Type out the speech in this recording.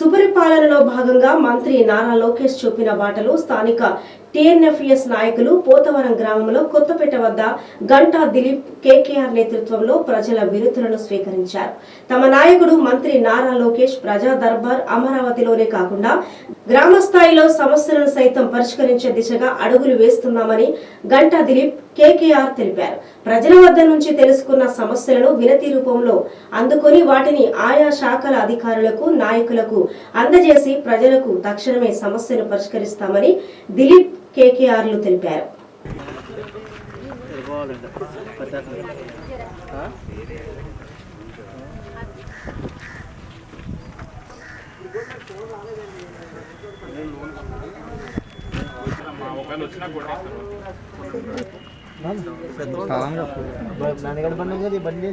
సుపరిపాలనలో భాగంగా మంత్రి నారా లోకేష్ చూపిన బాటలో స్థానిక టీఎన్ఎఫ్ఎస్ నాయకులు పోతవరం గ్రామంలో కొత్తపేట వద్ద గంటా దిలీప్ కేకేఆర్ నేతృత్వంలో ప్రజల వినతులను స్వీకరించారు. తమ నాయకుడు మంత్రి నారా లోకేష్ ప్రజా దర్బార్ అమరావతిలోనే కాకుండా గ్రామ స్థాయిలో సమస్యలను సైతం పరిష్కరించే దిశగా అడుగులు వేస్తున్నామని గంటా దిలీప్ కేకేఆర్ తెలిపారు. ప్రజల వద్ద నుంచి తెలుసుకున్న సమస్యలను వినతి రూపంలో అందుకొని వాటిని ఆయా శాఖల అధికారులకు నాయకులకు అందజేసి ప్రజలకు తక్షణమే సమస్యను పరిష్కరిస్తామని దిలీప్ కేకేఆర్లు తెలిపారు. బండి